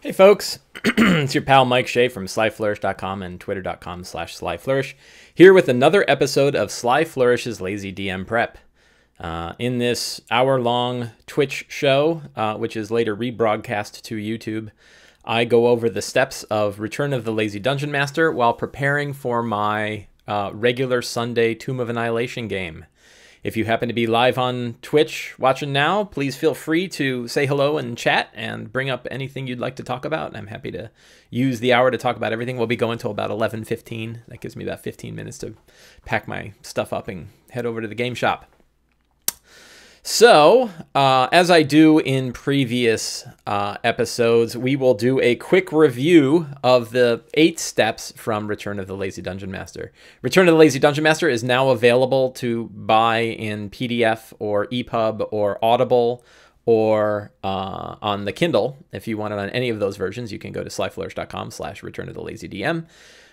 Hey folks, it's your pal Mike Shea from slyflourish.com and twitter.com/slyflourish, here with another episode of Sly Flourish's Lazy DM Prep. In this hour-long Twitch show, which is later rebroadcast to YouTube, I go over the steps of Return of the Lazy Dungeon Master while preparing for my regular Sunday Tomb of Annihilation game. If you happen to be live on Twitch watching now, please feel free to say hello and chat and bring up anything you'd like to talk about. I'm happy to use the hour to talk about everything. We'll be going till about 11:15. That gives me about 15 minutes to pack my stuff up and head over to the game shop. So, as I do in previous episodes, we will do a quick review of the 8 steps from Return of the Lazy Dungeon Master. Return of the Lazy Dungeon Master is now available to buy in PDF or EPUB or Audible or on the Kindle. If you want it on any of those versions, you can go to slyflourish.com/Return of the Lazy DM,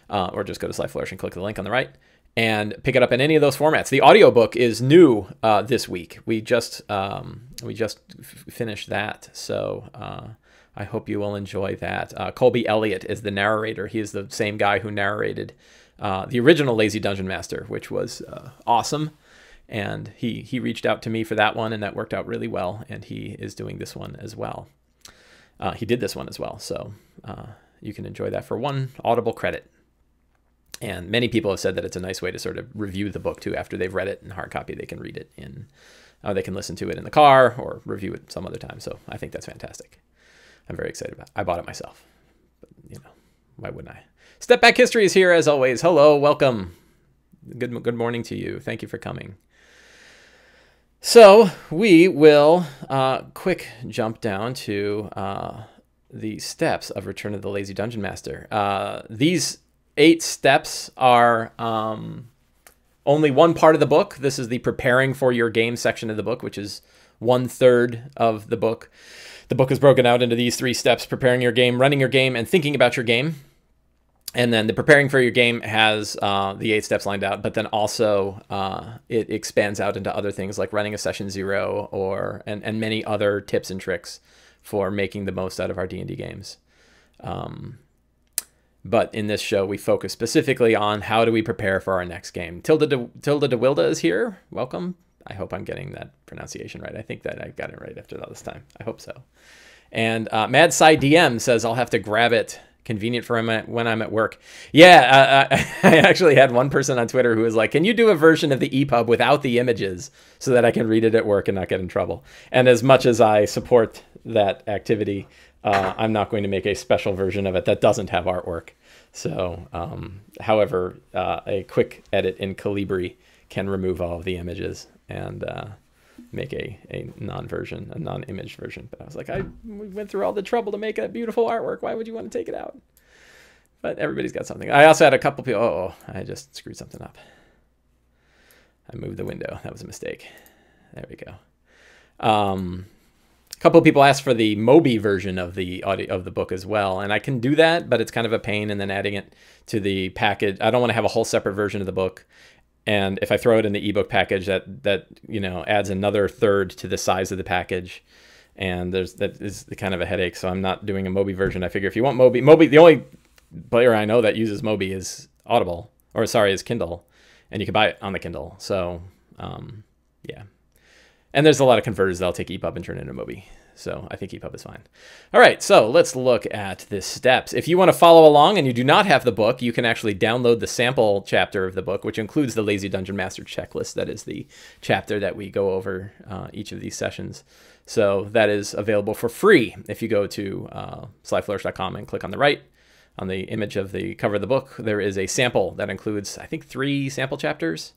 or just go to Slyflourish and click the link on the right and pick it up in any of those formats. The audiobook is new this week. We just finished that, so I hope you will enjoy that. Colby Elliott is the narrator. He is the same guy who narrated the original Lazy Dungeon Master, which was awesome. And he reached out to me for that one, and that worked out really well. And he is doing this one as well. He did this one as well, so you can enjoy that for 1 Audible credit. And many people have said that it's a nice way to sort of review the book too. After they've read it in hard copy, they can read it in, they can listen to it in the car or review it some other time. So I think that's fantastic. I'm very excited about it. I bought it myself, but you know, why wouldn't I? Step Back History is here as always. Hello, welcome. Good morning to you. Thank you for coming. So we will quick jump down to the steps of Return of the Lazy Dungeon Master. These 8 steps are only one part of the book. This is the preparing for your game section of the book, which is 1/3 of the book. The book is broken out into these 3 steps: preparing your game, running your game, and thinking about your game. And then the preparing for your game has the 8 steps lined out, but then also it expands out into other things like running a session 0 and many other tips and tricks for making the most out of our D&D games. But in this show, we focus specifically on how do we prepare for our next game. Tilda DeWilda is here. Welcome. I hope I'm getting that pronunciation right. I think that I got it right after all this time. I hope so. And Mad Sci DM says I'll have to grab it. Convenient for when I'm at work. Yeah, I actually had one person on Twitter who was like, can you do a version of the EPUB without the images so that I can read it at work and not get in trouble? And as much as I support that activity, I'm not going to make a special version of it that doesn't have artwork. So, however, a quick edit in Calibri can remove all of the images and make a non-image version. But I was like, we went through all the trouble to make a beautiful artwork. Why would you want to take it out? But everybody's got something. I also had a couple people, I just screwed something up. I moved the window. That was a mistake. There we go. A couple of people asked for the Mobi version of the audio of the book as well, and I can do that, but it's kind of a pain. And then adding it to the package, I don't want to have a whole separate version of the book. And if I throw it in the ebook package, that adds another 1/3 to the size of the package, and that is kind of a headache. So I'm not doing a Mobi version. I figure if you want Mobi, the only player I know that uses Mobi is is Kindle, and you can buy it on the Kindle. So yeah. And there's a lot of converters that'll take EPUB and turn it into Mobi. So I think EPUB is fine. All right, so let's look at the steps. If you want to follow along and you do not have the book, you can actually download the sample chapter of the book, which includes the Lazy Dungeon Master checklist. That is the chapter that we go over each of these sessions. So that is available for free if you go to slyflourish.com and click on the right. On the image of the cover of the book, there is a sample that includes, I think, 3 sample chapters,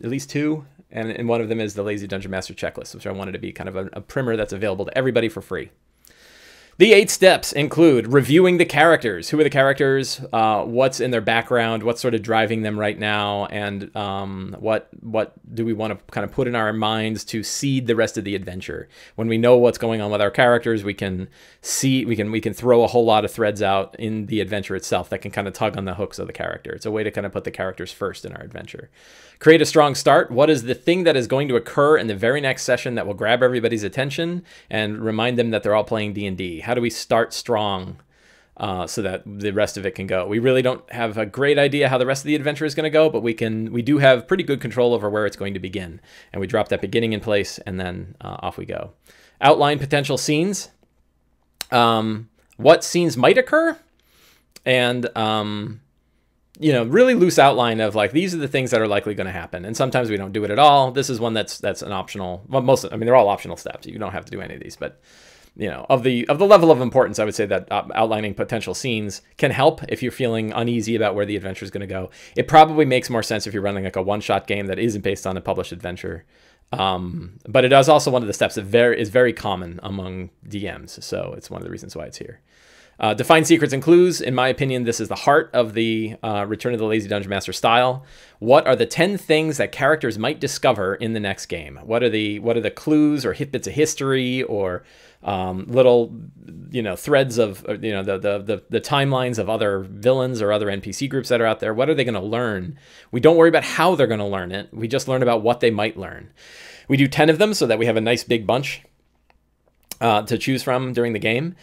at least 2. And one of them is the Lazy Dungeon Master checklist, which I wanted to be kind of a primer that's available to everybody for free. The 8 steps include reviewing the characters. Who are the characters? What's in their background? What's sort of driving them right now? And what do we want to kind of put in our minds to seed the rest of the adventure? When we know what's going on with our characters, we can throw a whole lot of threads out in the adventure itself that can kind of tug on the hooks of the character. It's a way to kind of put the characters first in our adventure. Create a strong start. What is the thing that is going to occur in the very next session that will grab everybody's attention and remind them that they're all playing D&D? How do we start strong so that the rest of it can go? We really don't have a great idea how the rest of the adventure is going to go, but we do have pretty good control over where it's going to begin. And we drop that beginning in place, and then off we go. Outline potential scenes. What scenes might occur, and really loose outline of like, these are the things that are likely going to happen. And sometimes we don't do it at all. This is one that's an optional. Well, they're all optional steps. You don't have to do any of these, but of the level of importance, I would say that outlining potential scenes can help if you're feeling uneasy about where the adventure is going to go. It probably makes more sense if you're running like a one-shot game that isn't based on a published adventure. But it is also one of the steps that is very common among DMs. So it's one of the reasons why it's here. Define secrets and clues. In my opinion, this is the heart of the Return of the Lazy Dungeon Master style. What are the 10 things that characters might discover in the next game? What are the clues or bits of history or little threads of the timelines of other villains or other NPC groups that are out there? What are they going to learn? We don't worry about how they're going to learn it. We just learn about what they might learn. We do 10 of them so that we have a nice big bunch to choose from during the game.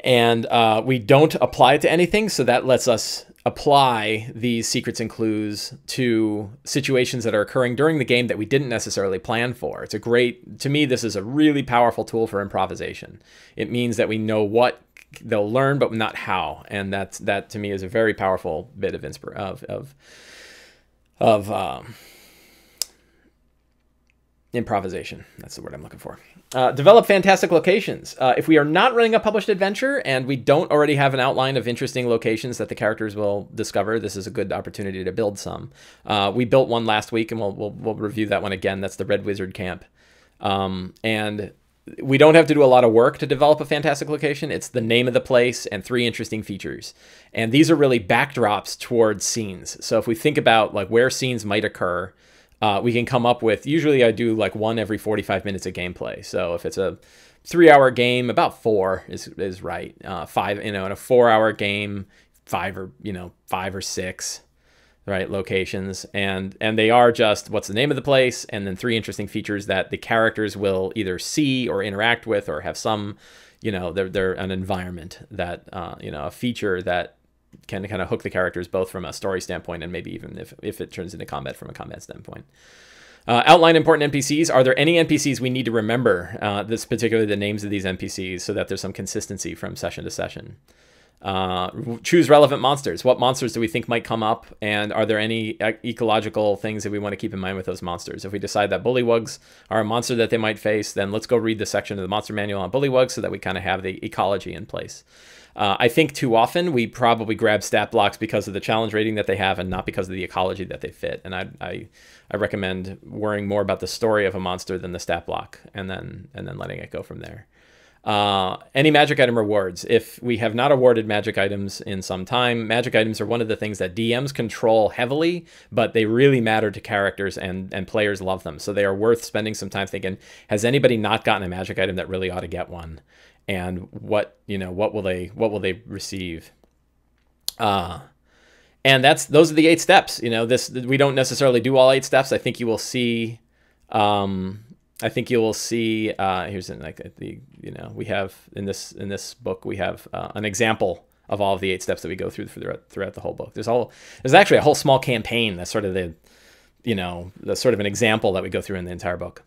And we don't apply it to anything, so that lets us apply these secrets and clues to situations that are occurring during the game that we didn't necessarily plan for. To me, this is a really powerful tool for improvisation. It means that we know what they'll learn, but not how, and that to me is a very powerful bit of improvisation. That's the word I'm looking for. Develop fantastic locations. If we are not running a published adventure and we don't already have an outline of interesting locations that the characters will discover, this is a good opportunity to build some. We built one last week, and we'll review that one again. That's the Red Wizard Camp. And we don't have to do a lot of work to develop a fantastic location. It's the name of the place and 3 interesting features. And these are really backdrops towards scenes. So if we think about like where scenes might occur, we can come up with, usually I do like one every 45 minutes of gameplay. So if it's a 3-hour game, about 4 is right. 5, in a 4-hour game, 5 or 6, right, locations. And they are just what's the name of the place, and then 3 interesting features that the characters will either see or interact with, or have some, they're an environment that, a feature that can kind of hook the characters both from a story standpoint and maybe even if it turns into combat from a combat standpoint. Outline important NPCs. Are there any NPCs we need to remember? This particularly the names of these NPCs so that there's some consistency from session to session. Choose relevant monsters. What monsters do we think might come up? And are there any ecological things that we want to keep in mind with those monsters? If we decide that bullywugs are a monster that they might face, then let's go read the section of the monster manual on bullywugs so that we kind of have the ecology in place. I think too often we probably grab stat blocks because of the challenge rating that they have and not because of the ecology that they fit. And I recommend worrying more about the story of a monster than the stat block, and then letting it go from there. Any magic item rewards. If we have not awarded magic items in some time, magic items are one of the things that DMs control heavily, but they really matter to characters, and players love them. So they are worth spending some time thinking, has anybody not gotten a magic item that really ought to get one? And what will they receive? And those are the 8 steps. We don't necessarily do all 8 steps. I think you will see, here's we have in this book, we have an example of all of the 8 steps that we go through throughout the whole book. There's actually a whole small campaign that's sort of the sort of an example that we go through in the entire book.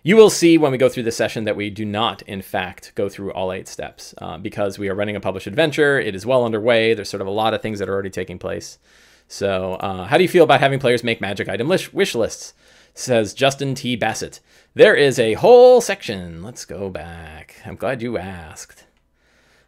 You will see when we go through the session that we do not, in fact, go through all 8 steps because we are running a published adventure. It is well underway. There's sort of a lot of things that are already taking place. So how do you feel about having players make magic item wish lists? Says Justin T. Bassett. There is a whole section. Let's go back. I'm glad you asked.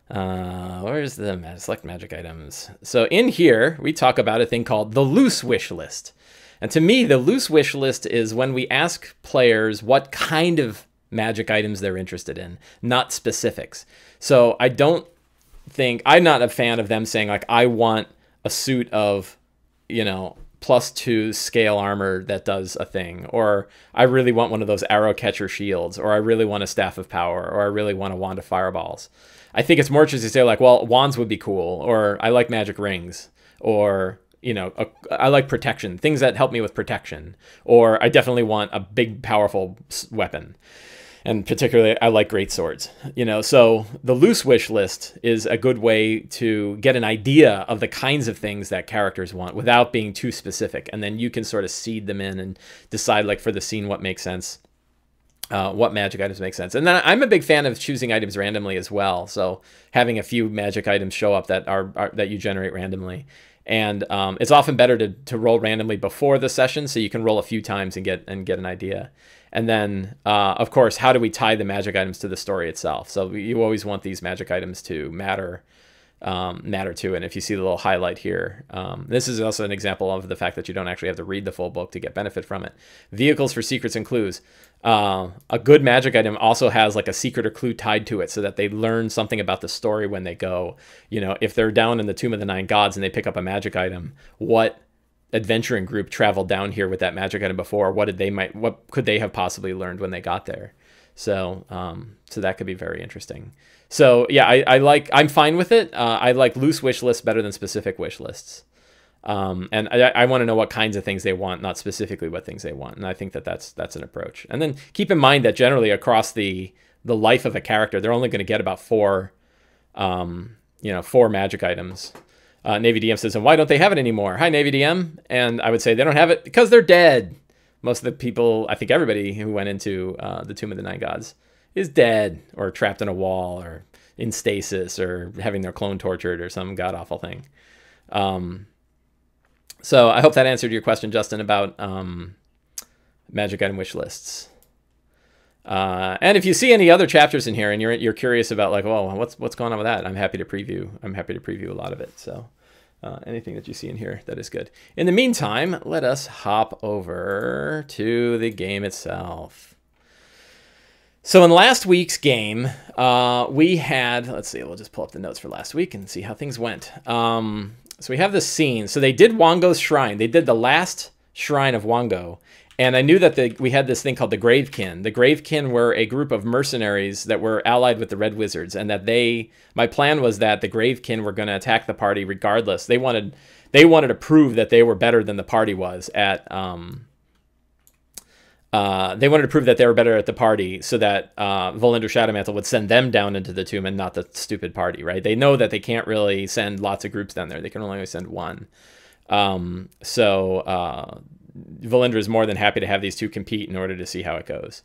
Where's the select magic items? So in here, we talk about a thing called the loose wish list. And to me, the loose wish list is when we ask players what kind of magic items they're interested in, not specifics. So I'm not a fan of them saying like, I want a suit of, +2 scale armor that does a thing, or I really want one of those arrow catcher shields, or I really want a staff of power, or I really want a wand of fireballs. I think it's more interesting to say like, well, wands would be cool, or I like magic rings, or I like protection, things that help me with protection, or I definitely want a big, powerful weapon. And particularly, I like great swords. You know, so the loose wish list is a good way to get an idea of the kinds of things that characters want without being too specific. And then you can sort of seed them in and decide, like, for the scene, what makes sense. What magic items make sense. And then I'm a big fan of choosing items randomly as well. So having a few magic items show up that are that you generate randomly. And it's often better to roll randomly before the session, so you can roll a few times and get an idea. And then, of course, how do we tie the magic items to the story itself? So you always want these magic items to matter to. And if you see the little highlight here, this is also an example of the fact that you don't actually have to read the full book to get benefit from it. Vehicles for secrets and clues. A good magic item also has like a secret or clue tied to it so that they learn something about the story when they go. You know, if they're down in the Tomb of the Nine Gods and they pick up a magic item, what adventuring group traveled down here with that magic item before? What could they have possibly learned when they got there? So that could be very interesting. So yeah, I'm fine with it. I like loose wish lists better than specific wish lists. And I want to know what kinds of things they want, not specifically what things they want. And I think that's an approach. And then keep in mind that generally across the life of a character, they're only going to get about four magic items. Navy DM says, and why don't they have it anymore? Hi, Navy DM. And I would say they don't have it because they're dead. Most of the people, I think everybody who went into the Tomb of the Nine Gods is dead or trapped in a wall or in stasis or having their clone tortured or some god-awful thing. So I hope that answered your question, Justin, about magic item wish lists. And if you see any other chapters in here and you're curious about like, well, what's going on with that? I'm happy to preview a lot of it. So anything that you see in here that is good. In the meantime, let us hop over to the game itself. So in last week's game, we had, let's see, we'll just pull up the notes for last week and see how things went. So we have this scene. So they did Wango's Shrine. They did the last shrine of Wango. And I knew that we had this thing called the Gravekin. The Gravekin were a group of mercenaries that were allied with the Red Wizards. And that my plan was that the Gravekin were going to attack the party regardless. They wanted to prove that they were better than the party was at... they wanted to prove that they were better at the party so that Volender Shadowmantle would send them down into the tomb and not the stupid party, right? They know that they can't really send lots of groups down there. They can only send one. Volender is more than happy to have these two compete in order to see how it goes.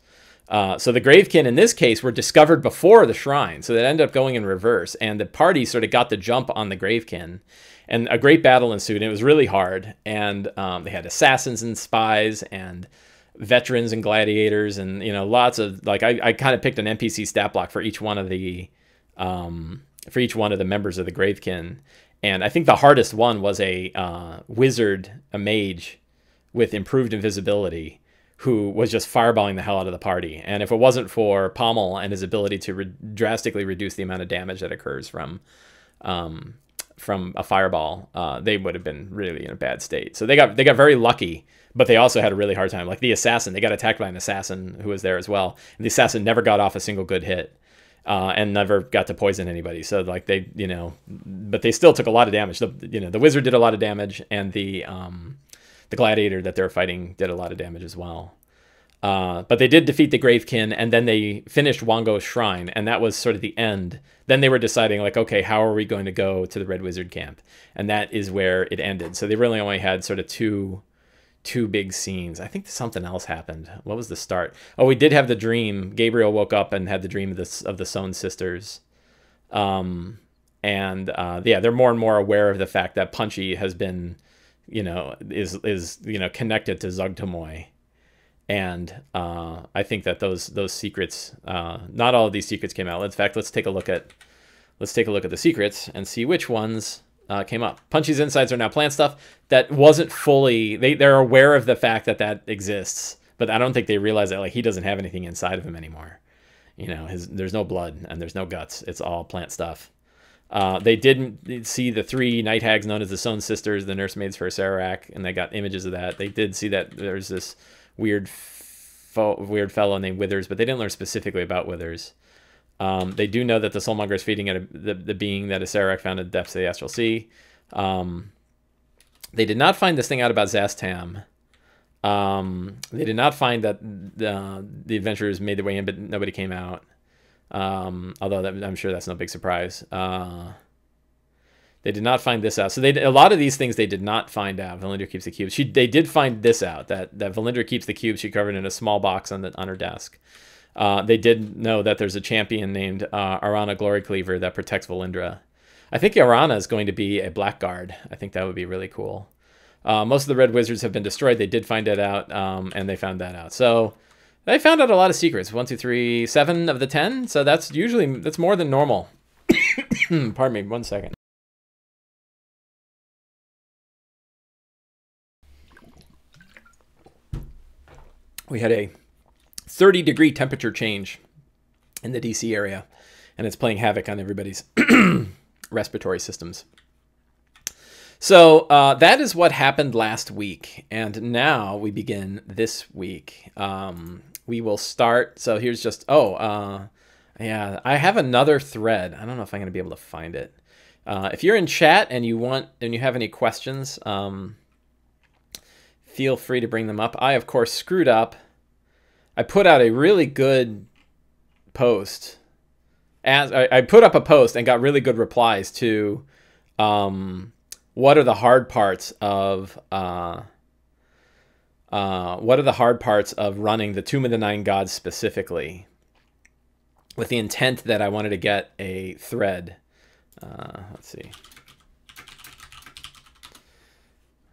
So the Gravekin, in this case, were discovered before the shrine. So they ended up going in reverse. And the party sort of got the jump on the Gravekin. And a great battle ensued. And it was really hard. And they had assassins and spies and... veterans and gladiators and lots of like I kind of picked an NPC stat block for each one of the members of the Gravekin, and I think the hardest one was a wizard, a mage with improved invisibility, who was just fireballing the hell out of the party. And if it wasn't for Pommel and his ability to drastically reduce the amount of damage that occurs from a fireball, they would have been really in a bad state. So they got very lucky. But they also had a really hard time. Like the assassin, they got attacked by an assassin who was there as well. And the assassin never got off a single good hit and never got to poison anybody. So like but they still took a lot of damage. The wizard did a lot of damage, and the gladiator that they were fighting did a lot of damage as well. But they did defeat the Gravekin, and then they finished Wango's Shrine, and that was sort of the end. Then they were deciding, like, okay, how are we going to go to the Red Wizard camp? And that is where it ended. So they really only had sort of two big scenes. I think something else happened. What was the start? Oh, we did have the dream. Gabriel woke up and had the dream of the Sohn sisters. They're more and more aware of the fact that Punchy has been, is connected to Zugtamoy. And I think that those secrets, not all of these secrets came out. In fact, let's take a look at the secrets and see which ones came up. Punchy's insides are now plant stuff. That wasn't fully... They're aware of the fact that exists, but I don't think they realize that he doesn't have anything inside of him anymore. There's no blood and there's no guts. It's all plant stuff. They didn't see the three night hags known as the Sohn sisters, the nursemaids for Sararak, and they got images of that. They did see that there's this weird fellow named Withers, but they didn't learn specifically about Withers. They do know that the Soulmonger is feeding at the being that Sararak found in the depths of the Astral Sea. They did not find this thing out about Zastam. They did not find that the adventurers made their way in, but nobody came out. Although I'm sure that's no big surprise. They did not find this out. So a lot of these things they did not find out. Valindra keeps the cubes. They did find this out, that Valindra keeps the cubes she covered in a small box on her desk. They did know that there's a champion named Arana Glory Cleaver that protects Valindra. I think Arana is going to be a Blackguard. I think that would be really cool. Most of the Red Wizards have been destroyed. They did find it out, and they found that out. So they found out a lot of secrets. 1, 2, 3, 7 of the 10. So that's more than normal. Pardon me, 1 second. We had a 30-degree temperature change in the DC area, and it's playing havoc on everybody's respiratory systems. So that is what happened last week, and now we begin this week. We will start. So here's just yeah, I have another thread. I don't know if I'm going to be able to find it. If you're in chat and you have any questions, feel free to bring them up. I, of course, screwed up. I put out a really good post. I put up a post and got really good replies to what are the hard parts of running the Tomb of the Nine Gods specifically, with the intent that I wanted to get a thread. Let's see.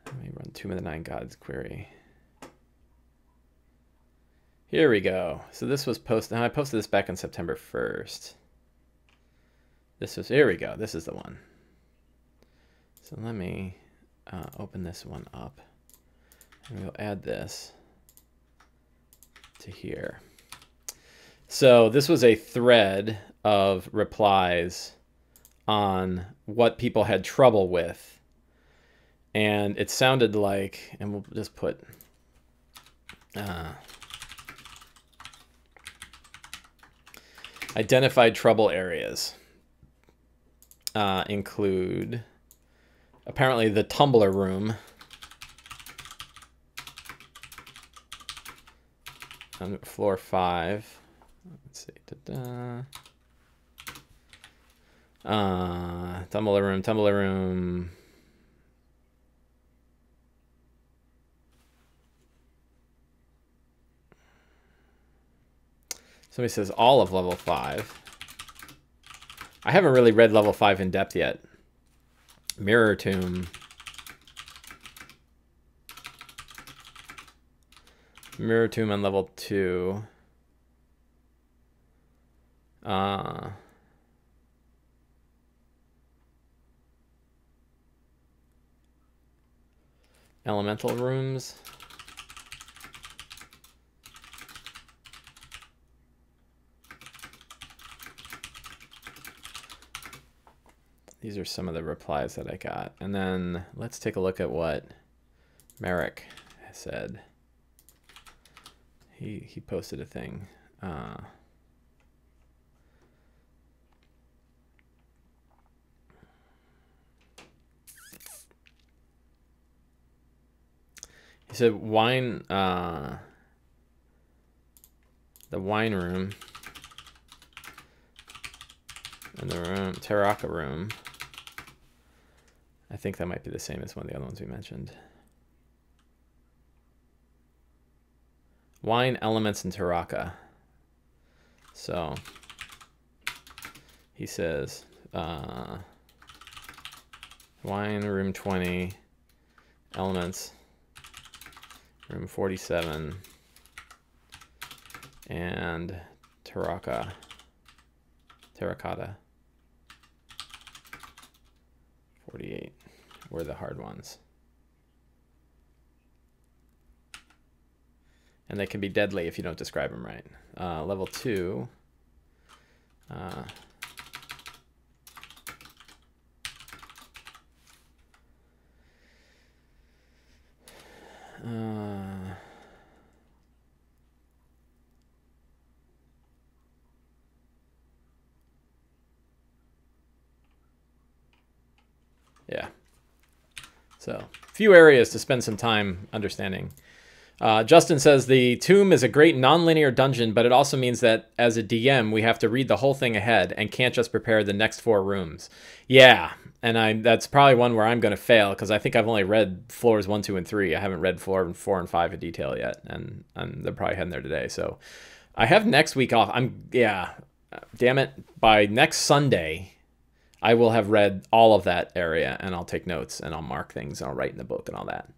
Let me run Tomb of the Nine Gods query. Here we go. So this was posted. I posted this back on September 1st. Here we go. This is the one. So let me open this one up. And we'll add this to here. So this was a thread of replies on what people had trouble with. And it sounded like, and we'll just put identified trouble areas include apparently the Tumbler room on floor 5. Let's see. Tumbler room. Somebody says all of level 5. I haven't really read level 5 in depth yet. Mirror Tomb. Mirror Tomb on level 2. Elemental rooms. These are some of the replies that I got. And then let's take a look at what Merric said. He posted a thing. He said wine, the wine room and the room, Terokka room. I think that might be the same as one of the other ones we mentioned. Wine, elements, and Terokka. So he says wine, room 20, elements, room 47, and Terracotta. 48 were the hard ones. And they can be deadly if you don't describe them right. Level 2. Yeah. So, few areas to spend some time understanding. Justin says the tomb is a great non-linear dungeon, but it also means that as a DM, we have to read the whole thing ahead and can't just prepare the next 4 rooms. Yeah, and that's probably one where I'm going to fail because I think I've only read floors 1, 2, and 3. I haven't read floor 4 and 5 in detail yet, and they're probably heading there today. So I have next week off. Damn it, by next Sunday, I will have read all of that area, and I'll take notes and I'll mark things and I'll write in the book and all that.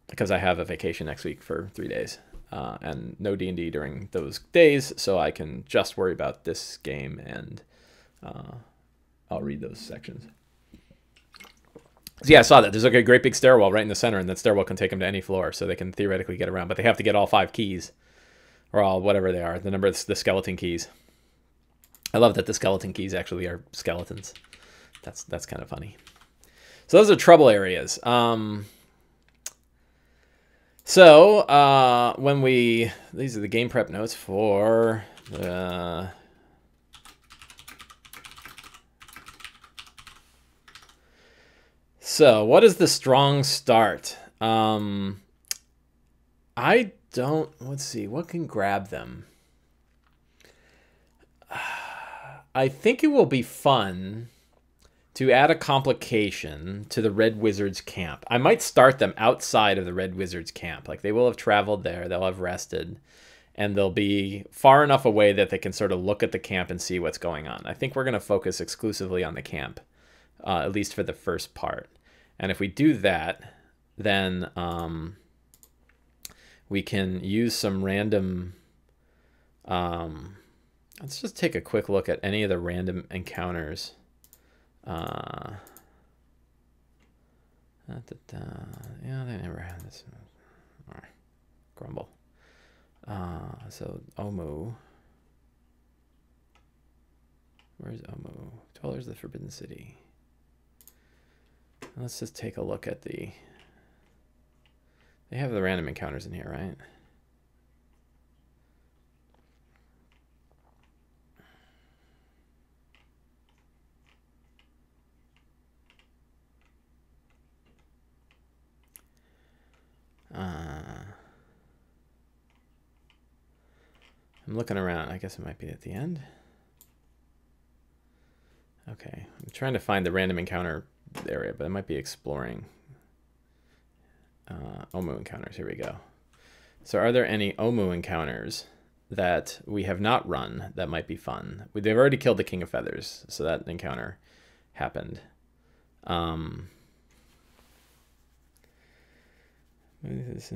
Because I have a vacation next week for 3 days and no D&D during those days, so I can just worry about this game, and I'll read those sections. So yeah, I saw that. There's like a great big stairwell right in the center, and that stairwell can take them to any floor, so they can theoretically get around, but they have to get all 5 keys, or all whatever they are, the number of the skeleton keys. I love that the skeleton keys actually are skeletons. That's kind of funny. So those are trouble areas. So these are the game prep notes for the so what is the strong start? Let's see, what can grab them? I think it will be fun to add a complication to the Red Wizards camp. I might start them outside of the Red Wizards camp. Like, they will have traveled there, they'll have rested, and they'll be far enough away that they can sort of look at the camp and see what's going on. I think we're going to focus exclusively on the camp, at least for the first part. And if we do that, then we can use some random... let's just take a quick look at any of the random encounters. Yeah, they never had this. All right. Grumble. So Omu. Where's Omu? Dwellers of the Forbidden City. Let's just take a look at the... They have the random encounters in here, right? I'm looking around. I guess it might be at the end. Okay. I'm trying to find the random encounter area, but I might be exploring. Omu encounters. Here we go. So are there any Omu encounters that we have not run that might be fun? They've already killed the King of Feathers, so that encounter happened. This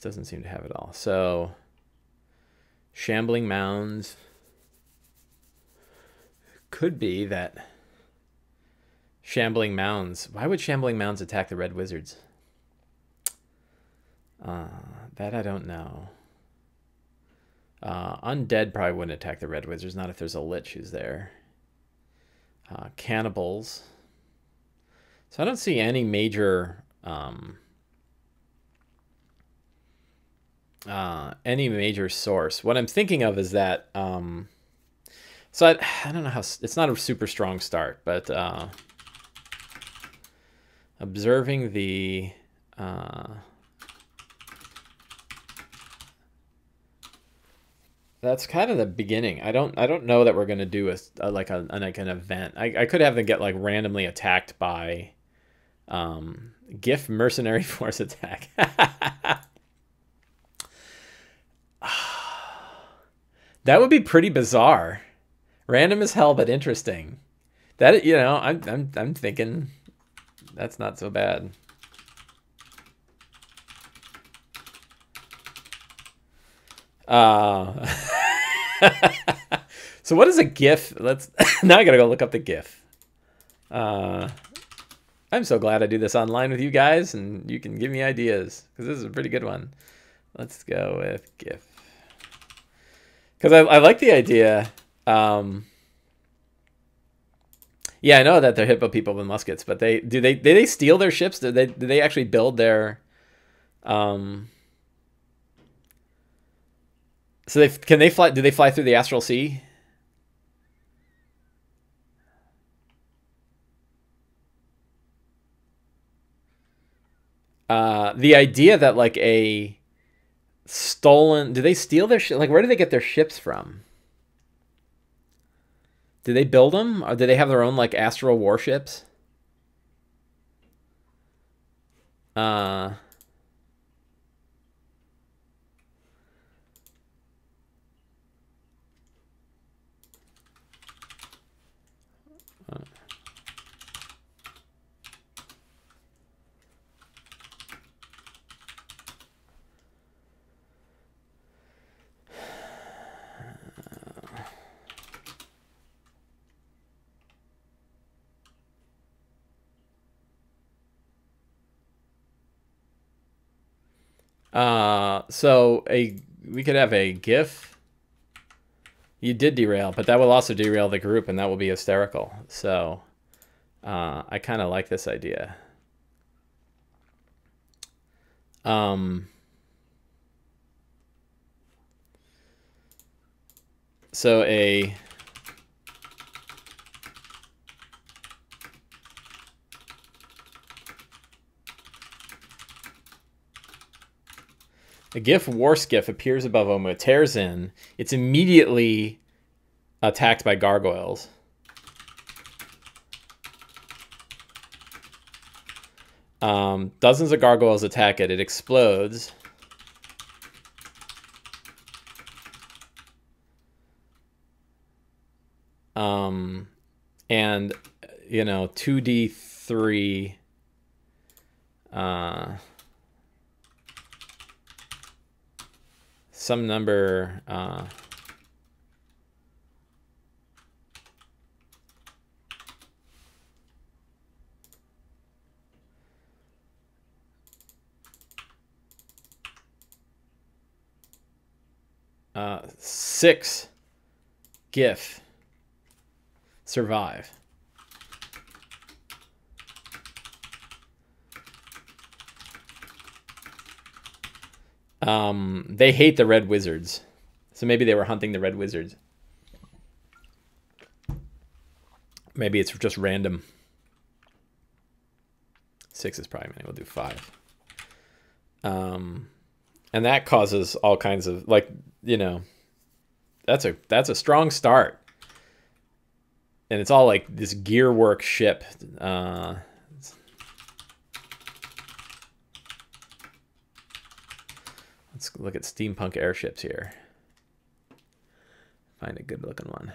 doesn't seem to have it all. So, Shambling Mounds. Could be that Shambling Mounds... Why would Shambling Mounds attack the Red Wizards? That I don't know. Undead probably wouldn't attack the Red Wizards, not if there's a Lich who's there. Cannibals... So I don't see any major source. What I'm thinking of is that so I don't know how, it's not a super strong start, but observing the that's kind of the beginning. I don't know that we're gonna do like an event. I could have them get like randomly attacked by GIF mercenary force attack. That would be pretty bizarre. Random as hell, but interesting. That, you know, I'm thinking that's not so bad. So what is a GIF? Let's now I gotta go look up the GIF. I'm so glad I do this online with you guys, and you can give me ideas, because this is a pretty good one. Let's go with GIF. Because I like the idea. Yeah, I know that they're Hippo people with muskets, but do they steal their ships? Do they actually build their so can they fly? Do they fly through the astral sea? The idea that like a stolen, do they steal their ship? Like, where do they get their ships from? Do they build them, or do they have their own like astral warships? Uh, so we could have a GIF. You did derail, but that will also derail the group, and that will be hysterical. So I kind of like this idea. So a GIF war skiff appears above Omo, tears in. It's immediately attacked by gargoyles. Dozens of gargoyles attack it. It explodes. And, you know, 2d3... some number... six GIF survive. They hate the red wizards, so maybe they were hunting the red wizards. Maybe it's just random. 6 is probably many. We'll do 5. And that causes all kinds of, like, you know, that's a strong start. And it's all like this gear work ship. Let's look at steampunk airships here. Find a good looking one.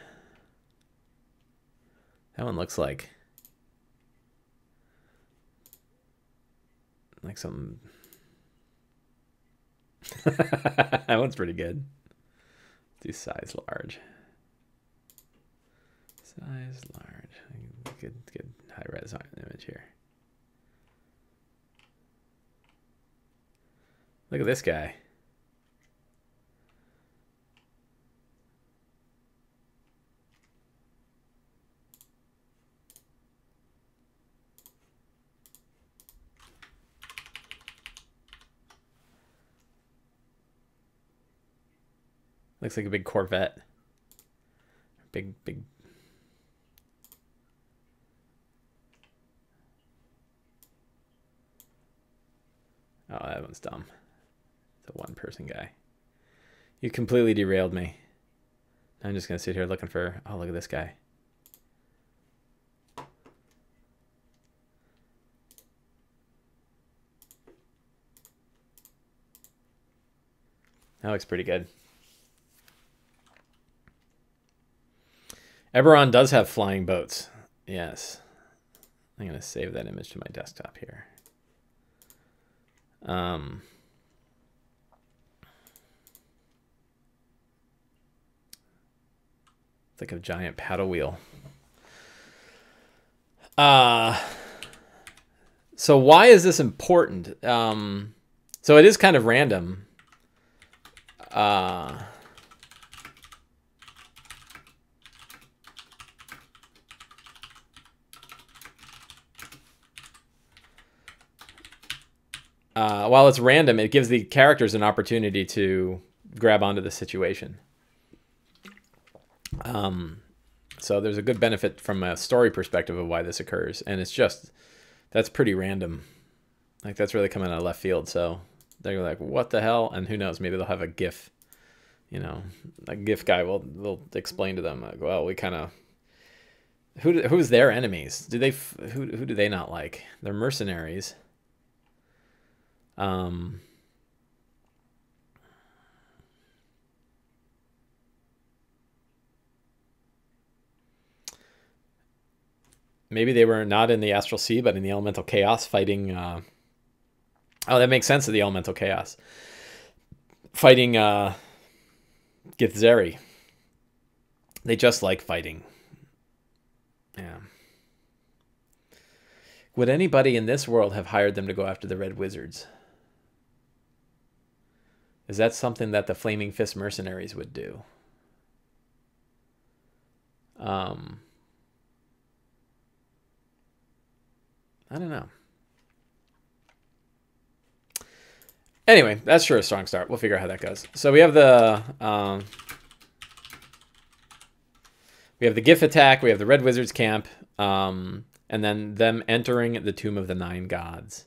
That one looks like some... That one's pretty good. Do size large. Size large. Good high res image here. Look at this guy. Looks like a big Corvette. Big. Oh, that one's dumb. It's a one-person guy. You completely derailed me. I'm just going to sit here looking for... Oh, look at this guy. That looks pretty good. Eberron does have flying boats. Yes. I'm going to save that image to my desktop here. It's like a giant paddle wheel. So why is this important? So it is kind of random. While it's random, it gives the characters an opportunity to grab onto the situation. So there's a good benefit from a story perspective of why this occurs. And it's just, that's pretty random. Like, that's really coming out of left field. So they're like, what the hell? And who knows? Maybe they'll have a GIF. You know, a GIF guy will explain to them, like, well, we kind of... Who's their enemies? Who do they not like? They're mercenaries. Maybe they were not in the astral sea, but in the elemental chaos fighting... oh, that makes sense of the elemental chaos. Fighting Githzeri. They just like fighting. Yeah. Would anybody in this world have hired them to go after the Red Wizards? Is that something that the Flaming Fist mercenaries would do? I don't know. Anyway, that's sure a strong start. We'll figure out how that goes. So we have the GIF attack. We have the Red Wizards camp, and then them entering the Tomb of the Nine Gods.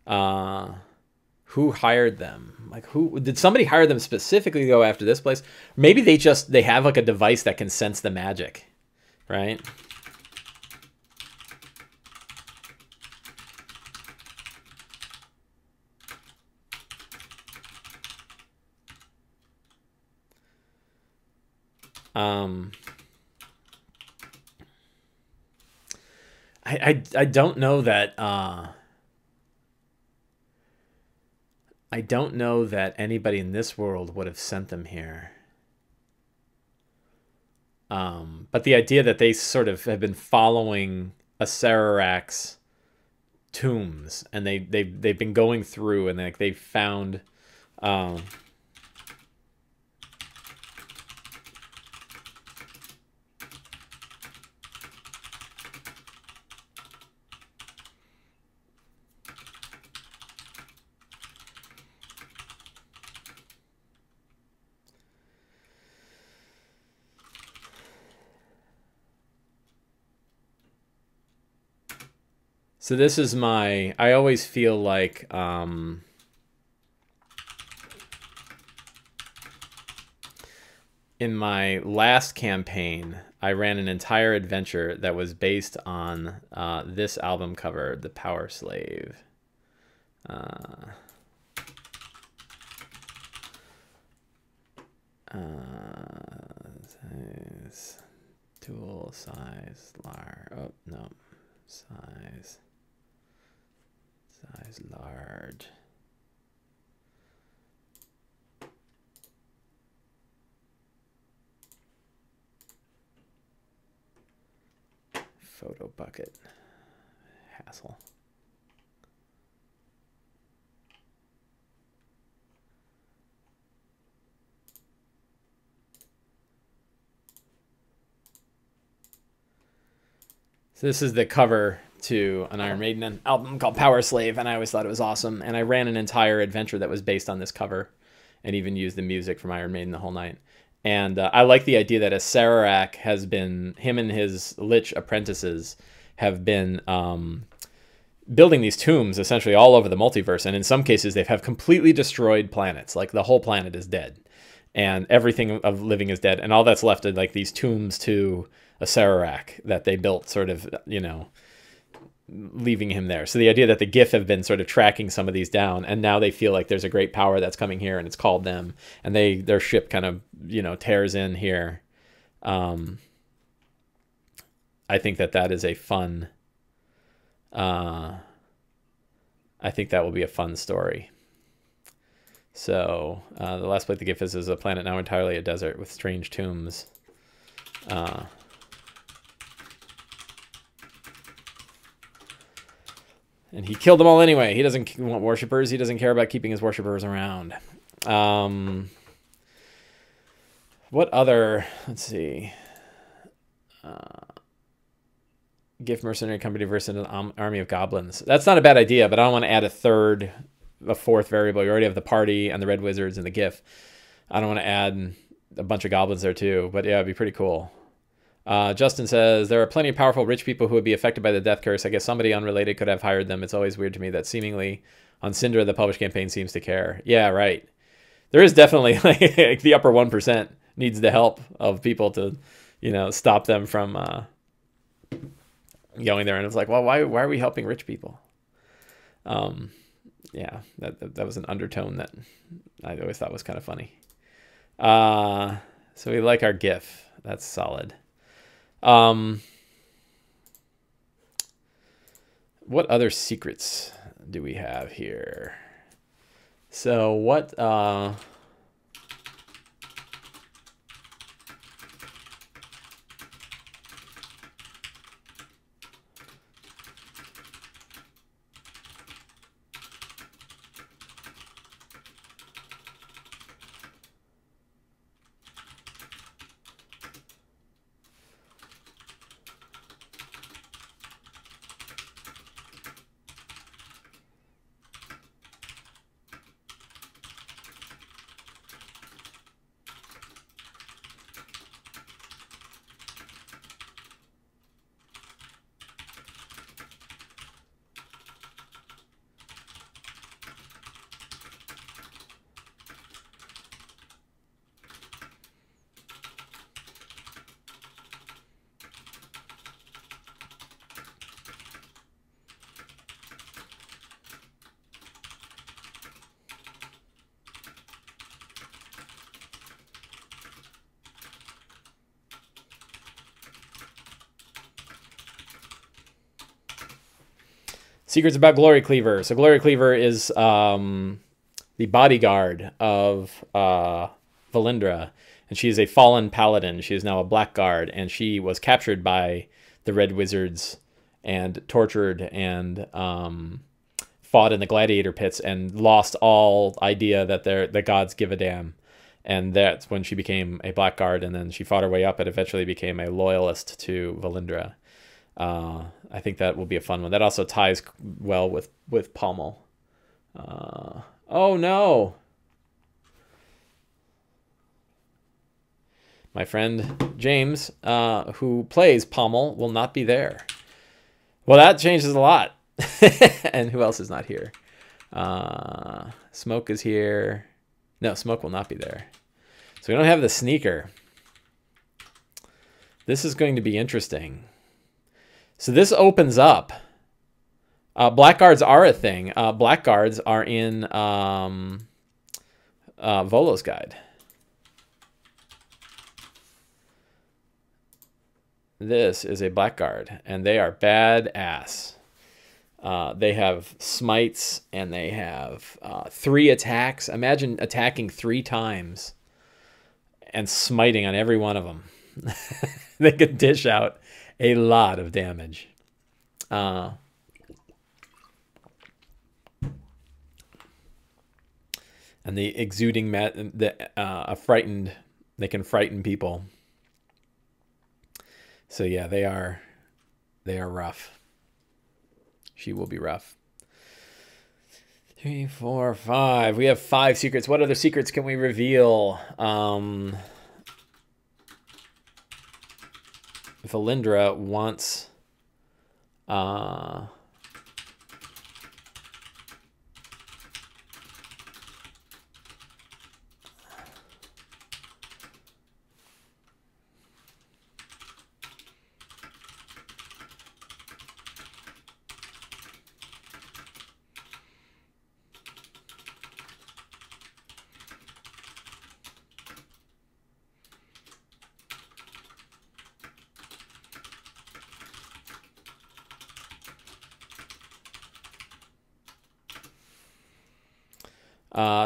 Who hired them? Like, who did somebody hire them specifically to go after this place? Maybe they have like a device that can sense the magic, right? I don't know that I don't know that anybody in this world would have sent them here. But the idea that they sort of have been following Acererak's tombs, and they've been going through, and like they found so this is I always feel like in my last campaign, I ran an entire adventure that was based on this album cover, The Power Slave. Tool size, oh no, size large. Photo bucket. Hassle. So this is the cover to an Iron Maiden album called Power Slave, and I always thought it was awesome. And I ran an entire adventure that was based on this cover, and even used the music from Iron Maiden the whole night. And I like the idea that Acererak has been, him and his Lich apprentices have been building these tombs essentially all over the multiverse, and in some cases they have completely destroyed planets. Like the whole planet is dead, and everything of living is dead, and all that's left are like these tombs to Acererak that they built, sort of, you know, leaving him there. So the idea that the GIF have been sort of tracking some of these down, and now they feel like there's a great power that's coming here, and it's called them, and their ship kind of, you know, tears in here. I think that is a fun. I think that will be a fun story. So the last place the GIF is a planet now entirely a desert with strange tombs. And he killed them all anyway. He doesn't want worshippers. He doesn't care about keeping his worshippers around. What other... Let's see. GIF mercenary company versus an army of goblins. That's not a bad idea, but I don't want to add a fourth variable. You already have the party and the Red Wizards and the GIF. I don't want to add a bunch of goblins there too. But yeah, it'd be pretty cool. Justin says, there are plenty of powerful rich people who would be affected by the death curse. I guess somebody unrelated could have hired them. It's always weird to me that seemingly on Cinder, the published campaign seems to care. Yeah, right. There is definitely like the upper 1% needs the help of people to, stop them from going there. And it's like, well, why are we helping rich people? Yeah, that was an undertone that I always thought was kind of funny. So we like our GIF. That's solid. What other secrets do we have here? So what secrets about Glory Cleaver. So Glory Cleaver is the bodyguard of Valindra, and she is a fallen paladin. She is now a Blackguard, and she was captured by the Red Wizards and tortured and fought in the gladiator pits and lost all idea that the gods give a damn. And that's when she became a Blackguard, and then she fought her way up and eventually became a loyalist to Valindra. I think that will be a fun one. That also ties well with Pommel. Oh no! My friend James, who plays Pommel, will not be there. Well, that changes a lot. And who else is not here? Smoke is here. No, Smoke will not be there. So we don't have the sneaker. This is going to be interesting. So this opens up. Blackguards are a thing. Blackguards are in Volo's Guide. This is a Blackguard, and they are badass. They have smites, and they have 3 attacks. Imagine attacking 3 times and smiting on every one of them. They could dish out a lot of damage. And the exuding frightened, they can frighten people. So yeah, they are rough. She will be rough. 3, 4, 5. We have 5 secrets. What other secrets can we reveal? Valindra wants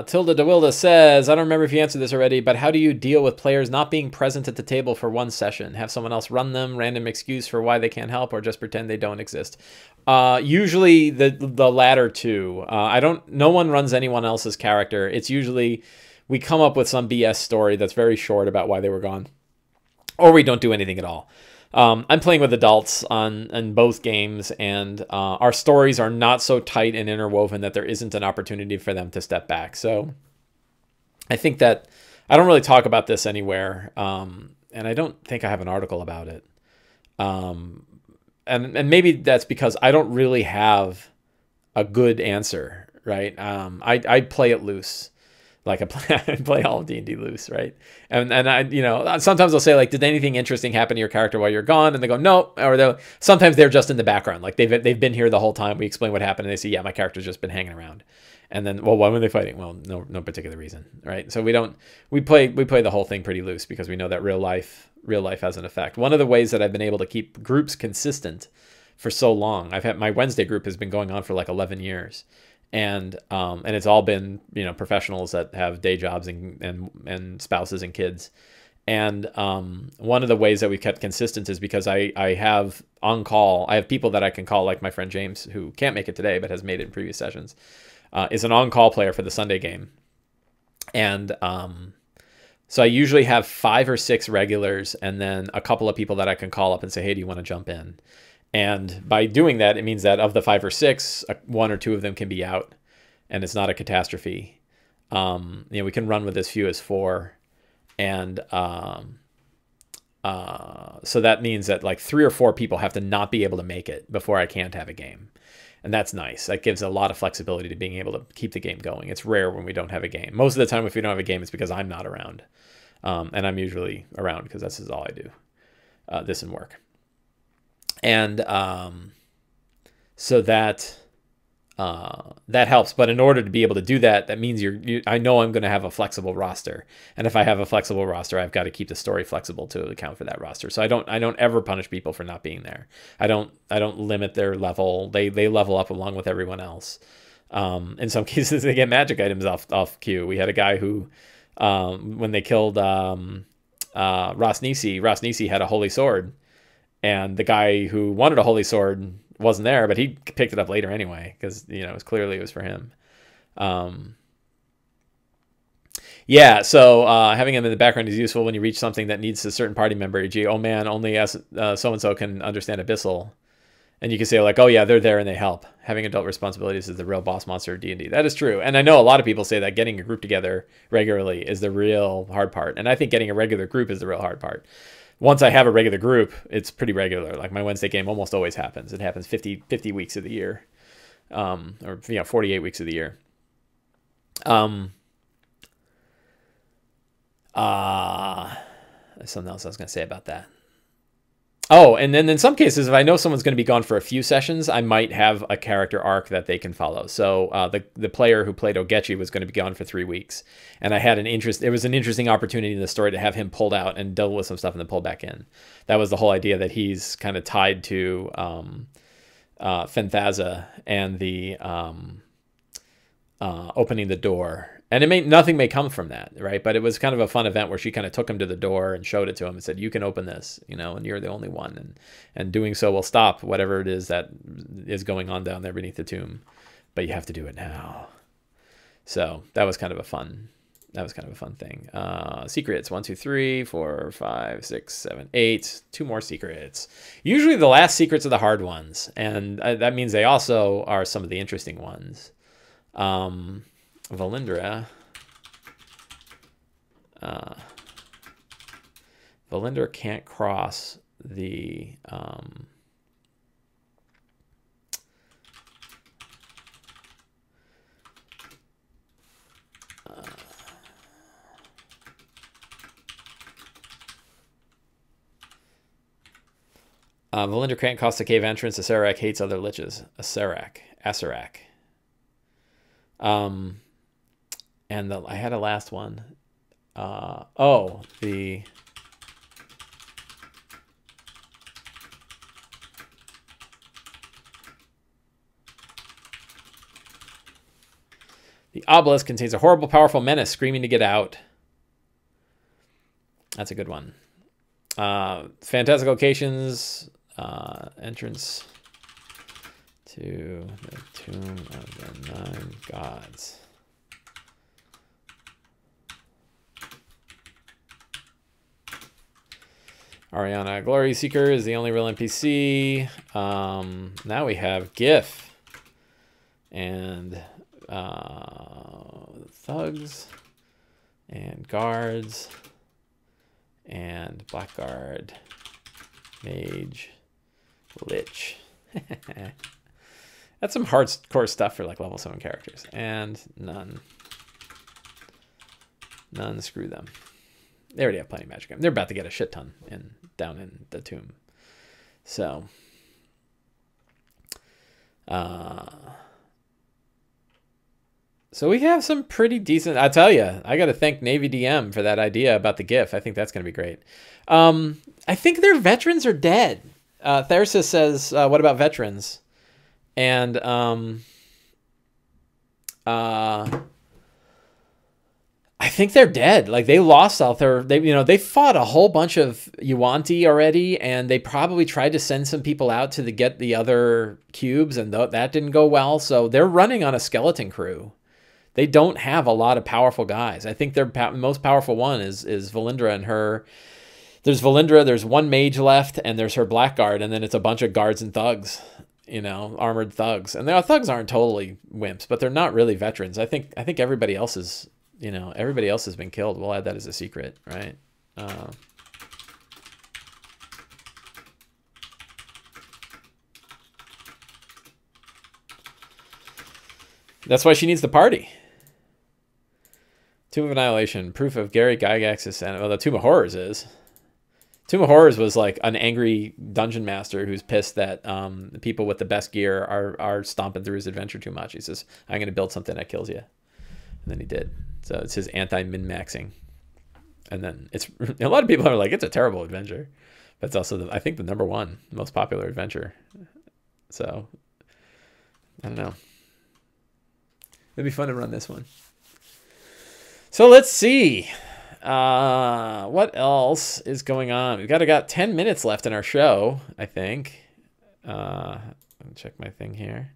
Tilda DeWilda says, I don't remember if you answered this already, but how do you deal with players not being present at the table for one session? Have someone else run them, random excuse for why they can't help, or just pretend they don't exist? Usually the latter two. No one runs anyone else's character. It's usually we come up with some BS story that's very short about why they were gone, or we don't do anything at all. I'm playing with adults on both games, and our stories are not so tight and interwoven that there isn't an opportunity for them to step back. So I think that I don't really talk about this anywhere, and I don't think I have an article about it. And maybe that's because I don't really have a good answer, right? I play it loose. Like I play all of D&D loose, right? And I, you know, sometimes I'll say like, did anything interesting happen to your character while you're gone? And they go, no. Or sometimes they're just in the background, like they've been here the whole time. We explain what happened, and they say, yeah, my character's just been hanging around. And then, well, why were they fighting? Well, no particular reason, right? So we play the whole thing pretty loose because we know that real life has an effect. One of the ways that I've been able to keep groups consistent for so long, I've had my Wednesday group has been going on for like 11 years. And it's all been, you know, professionals that have day jobs and spouses and kids. And one of the ways that we kept consistent is because I have on call, I have people that I can call, like my friend James, who can't make it today but has made it in previous sessions, is an on-call player for the Sunday game. And so I usually have 5 or 6 regulars and then a couple of people that I can call up and say, hey, do you want to jump in? And by doing that, it means that of the 5 or 6, 1 or 2 of them can be out, and it's not a catastrophe. You know, we can run with as few as 4, and so that means that like 3 or 4 people have to not be able to make it before I can't have a game, and that's nice. That gives a lot of flexibility to being able to keep the game going. It's rare when we don't have a game. Most of the time, if we don't have a game, it's because I'm not around, and I'm usually around because this is all I do, this and work. And so that helps. But in order to be able to do that, that means I know I'm going to have a flexible roster. And if I have a flexible roster, I've got to keep the story flexible to account for that roster. So I don't ever punish people for not being there. I don't limit their level. They level up along with everyone else. In some cases, they get magic items off cue. We had a guy who, when they killed Ross Nisi had a holy sword. And the guy who wanted a holy sword wasn't there, but he picked it up later anyway, because, you know, it was for him. Yeah, so having him in the background is useful when you reach something that needs a certain party member. E.g., oh man, only so-and-so can understand Abyssal. And you can say like, oh yeah, they're there and they help. Having adult responsibilities is the real boss monster of D&D. That is true. And I know a lot of people say that getting a group together regularly is the real hard part. And I think getting a regular group is the real hard part. Once I have a regular group, it's pretty regular. Like my Wednesday game almost always happens. It happens 50 weeks of the year, or 48 weeks of the year. There's something else I was going to say about that. Oh, and then in some cases, if I know someone's going to be gone for a few sessions, I might have a character arc that they can follow. So the player who played Ogechi was going to be gone for 3 weeks, and I had it was an interesting opportunity in the story to have him pulled out and deal with some stuff and then pulled back in. That was the whole idea, that he's kind of tied to Fenthaza and the opening the door. And nothing may come from that, right? But it was kind of a fun event where she kind of took him to the door and showed it to him and said, you can open this, you know, and you're the only one. And doing so will stop whatever it is that is going on down there beneath the tomb. But you have to do it now. So that was kind of a fun thing. Secrets, 1, 2, 3, 4, 5, 6, 7, 8. 2 more secrets. Usually the last secrets are the hard ones. And that means they also are some of the interesting ones. Valindra can't cross the Valindra can't cross the cave entrance. Acerak hates other liches. Acerak. And I had a last one. The obelisk contains a horrible, powerful menace screaming to get out. That's a good one. Fantastic locations. Entrance to the Tomb of the 9 Gods. Ariana Glory Seeker is the only real NPC. Now we have GIF and thugs and guards and Blackguard Mage. Lich. That's some hardcore stuff for like level 7 characters. And none. None, screw them. They already have plenty of magic. They're about to get a shit ton down in the tomb. So, so we have some pretty decent. I tell you, I got to thank Navy DM for that idea about the GIF. I think that's going to be great. I think their veterans are dead. Thersis says, "What about veterans?" And I think they're dead. Like they lost all their, they fought a whole bunch of Yuanti already, and they probably tried to send some people out to get the other cubes, and that didn't go well. So they're running on a skeleton crew. They don't have a lot of powerful guys. I think their most powerful one is Valindra and her. There's Valindra, there's one mage left, and there's her Blackguard, and then it's a bunch of guards and thugs, armored thugs. And their thugs aren't totally wimps, but they're not really veterans. I think everybody else is, everybody else has been killed. We'll add that as a secret, right? That's why she needs the party. Tomb of Annihilation, proof of Gary Gygax's, well, the Tomb of Horrors is. Tomb of Horrors was like an angry dungeon master who's pissed that the people with the best gear are stomping through his adventure too much. He says, I'm going to build something that kills you. And then he did. So it's his anti-min-maxing. And then a lot of people are like, it's a terrible adventure. But it's also, I think, the #1 most popular adventure. So, I don't know. It'd be fun to run this one. So let's see. What else is going on? We've got 10 minutes left in our show, I think. Let me check my thing here.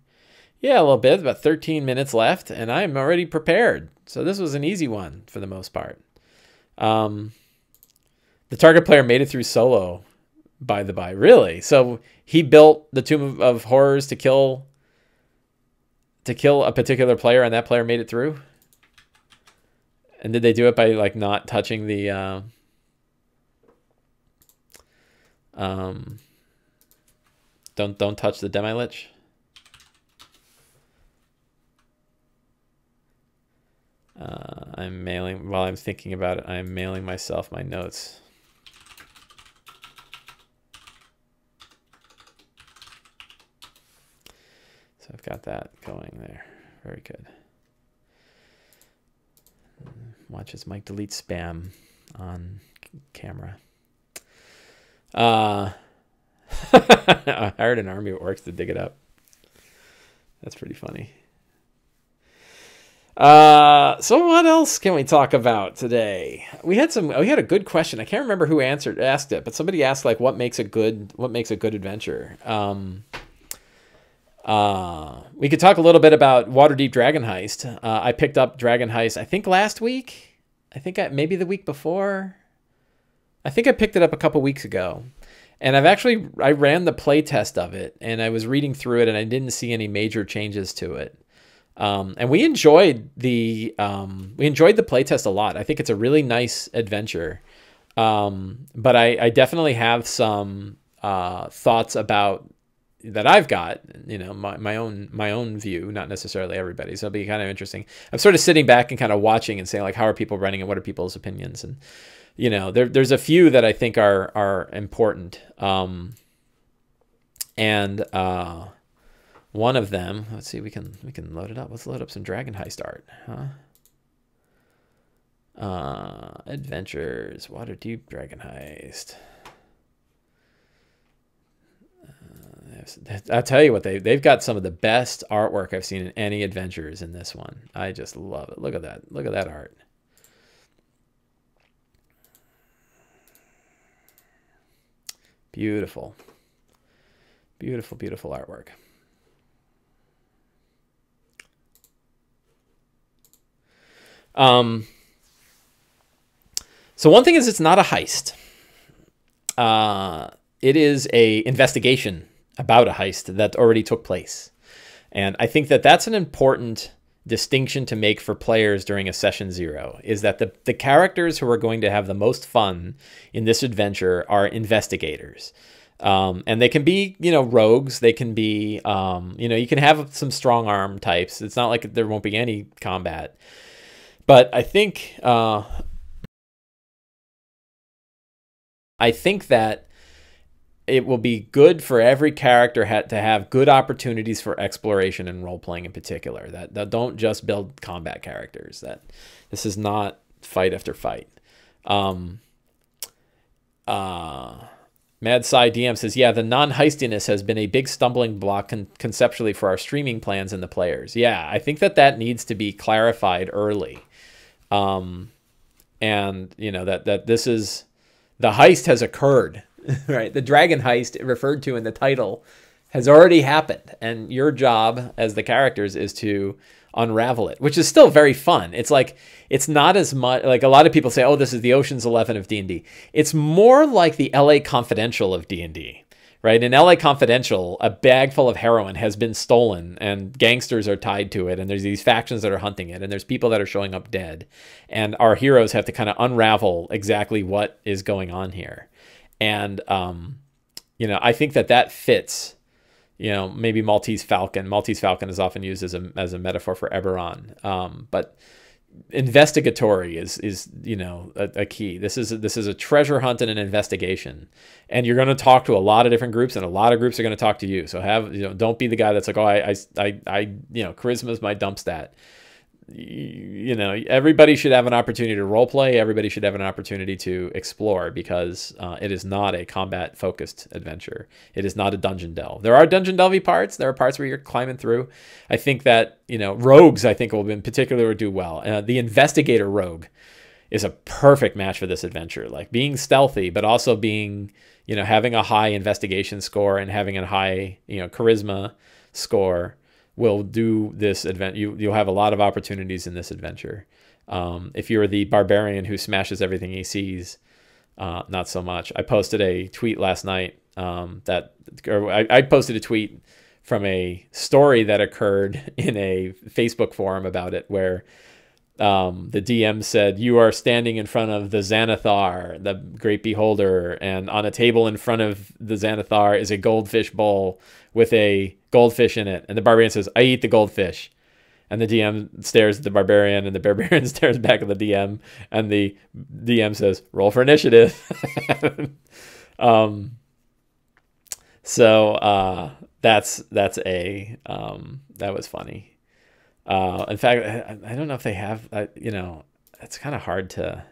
Yeah, a little bit, about 13 minutes left, and I'm already prepared. So this was an easy one for the most part. The target player made it through solo, by the by. Really? So he built the Tomb of Horrors to kill a particular player, and that player made it through? And did they do it by like not touching the don't touch the Demi-Lich? While I'm thinking about it, I'm mailing myself my notes. So I've got that going there. Very good. Watch as Mike deletes spam on camera. I hired an army of orcs to dig it up. That's pretty funny. So what else can we talk about today? We had a good question. I can't remember who asked it, but somebody asked like what makes a good adventure. We could talk a little bit about Waterdeep Dragon Heist. I picked up Dragon Heist, I think last week. Maybe the week before. I think I picked it up a couple weeks ago. And I ran the play test of it, and I was reading through it, and I didn't see any major changes to it. And we enjoyed the playtest a lot. I think it's a really nice adventure. But I definitely have some thoughts about that I've got, my own view, not necessarily everybody's. So it'll be kind of interesting. I'm sort of sitting back and kind of watching and saying like, how are people running and what are people's opinions? And there's a few that I think are important. One of them, let's see, we can load it up. Let's load up some Dragon Heist art, huh? Adventures, Waterdeep Dragon Heist. I'll tell you what, they've got some of the best artwork I've seen in any adventures in this one. I just love it. Look at that. Look at that art. Beautiful. Beautiful, beautiful artwork. So one thing is it's not a heist. It is a investigation about a heist that already took place. And I think that that's an important distinction to make for players during a session 0, is that the characters who are going to have the most fun in this adventure are investigators. And they can be, you know, rogues. They can be, you know, you can have some strong arm types. It's not like there won't be any combat. But I think that it will be good for every character to have good opportunities for exploration and role playing in particular. That don't just build combat characters. That this is not fight after fight. Mad Sci DM says, yeah, the non-heistiness has been a big stumbling block conceptually for our streaming plans and the players. Yeah, I think that needs to be clarified early. And, you know, that this is, the heist has occurred, right? The dragon heist referred to in the title has already happened. And your job as the characters is to unravel it, which is still very fun. It's like, it's not as much like a lot of people say, oh, this is the Ocean's 11 of D&D. It's more like the LA Confidential of D&D, right? In LA Confidential, a bag full of heroin has been stolen and gangsters are tied to it. And there's these factions that are hunting it. And there's people that are showing up dead. And our heroes have to kind of unravel exactly what is going on here. And, you know, I think that fits. You know, maybe Maltese Falcon. Maltese Falcon is often used as a metaphor for Eberron. But investigatory is you know, a key. This is a treasure hunt and an investigation, and you're going to talk to a lot of different groups, and a lot of groups are going to talk to you. So don't be the guy that's like, oh, I you know, charisma is my dump stat. You know, everybody should have an opportunity to role play. Everybody should have an opportunity to explore, because it is not a combat focused adventure. It is not a dungeon delve. There are dungeon delvey parts. There are parts where you're climbing through. I think that, you know, rogues, I think will in particular do well. The investigator rogue is a perfect match for this adventure. Like being stealthy, but also being, you know, having a high investigation score and having a high, you know, charisma score will do this event. You'll have a lot of opportunities in this adventure. If you're the barbarian who smashes everything he sees, not so much. I posted a tweet last night I posted a tweet from a story that occurred in a Facebook forum about it, where the DM said, you are standing in front of the Xanathar, the great beholder, and on a table in front of the Xanathar is a goldfish bowl with a goldfish in it. And the barbarian says, I eat the goldfish. And the DM stares at the barbarian, and the barbarian stares back at the DM, and the DM says, roll for initiative. So that was funny. In fact, I don't know if they have, you know, it's kind of hard to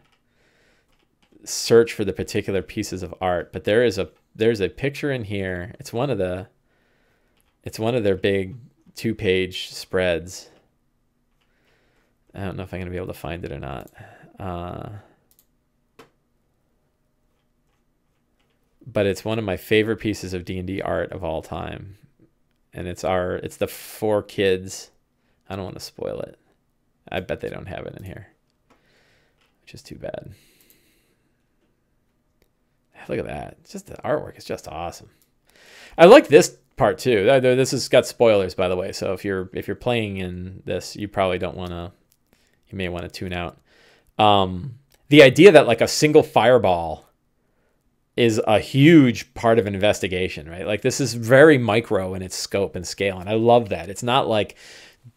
search for the particular pieces of art, but there's a picture in here. It's one of their big 2-page spreads. I don't know if I'm going to be able to find it or not. But it's one of my favorite pieces of D&D art of all time. And it's the 4 kids. I don't want to spoil it. I bet they don't have it in here, which is too bad. Look at that. Just the artwork is just awesome. I like this part too. This has got spoilers, by the way. So if you're playing in this, you probably don't want to, you may want to tune out. The idea that like a single fireball is a huge part of an investigation, right? Like this is very micro in its scope and scale. And I love that. It's not like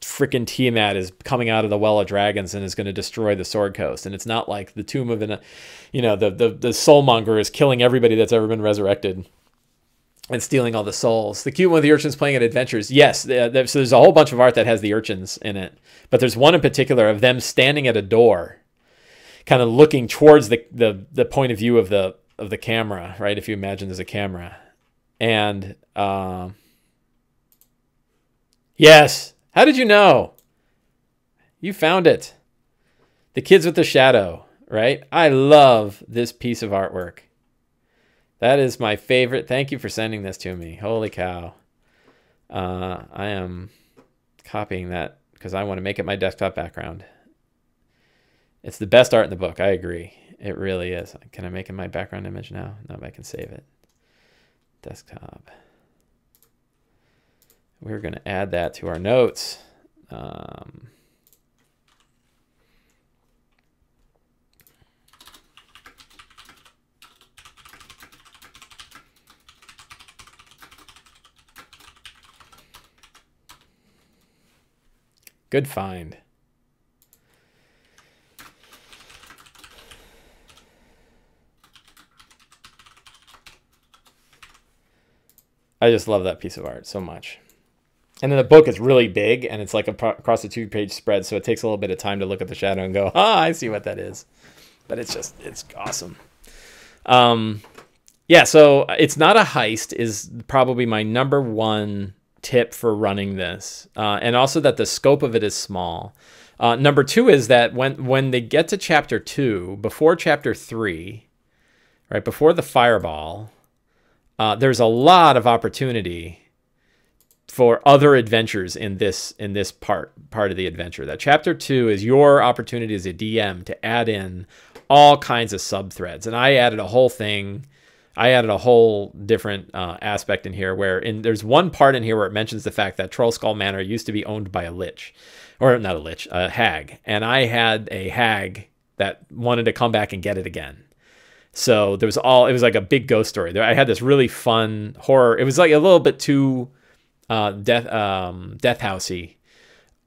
freaking Tiamat is coming out of the Well of Dragons and is going to destroy the Sword Coast. And it's not like the Tomb of, the Soulmonger is killing everybody that's ever been resurrected and stealing all the souls. The cute one with the urchins playing at adventures. Yes, so there's a whole bunch of art that has the urchins in it. But there's one in particular of them standing at a door, kind of looking towards the point of view of the camera, right? If you imagine there's a camera. And yes. How did you know? You found it. The kids with the shadow, right? I love this piece of artwork. That is my favorite. Thank you for sending this to me. Holy cow. I am copying that because I want to make it my desktop background. It's the best art in the book. I agree. It really is. Can I make it my background image now? No, I can save it. Desktop. We're going to add that to our notes. Good find. I just love that piece of art so much. And then the book is really big, and it's like across a 2-page spread, so it takes a little bit of time to look at the shadow and go, I see what that is. But it's awesome. Yeah, so It's Not a Heist is probably my number one tip for running this. And also that the scope of it is small. Number two is that when they get to chapter 2, before chapter 3, right, before the fireball, there's a lot of opportunity for other adventures in this part of the adventure. That chapter 2 is your opportunity as a DM to add in all kinds of sub threads. And I added a whole thing. I added a whole different aspect in here there's one part in here where it mentions the fact that Trollskull Manor used to be owned by a lich, or not a lich, a hag. And I had a hag that wanted to come back and get it again. So it was like a big ghost story. I had this really fun horror. It was like a little bit too Death Housey.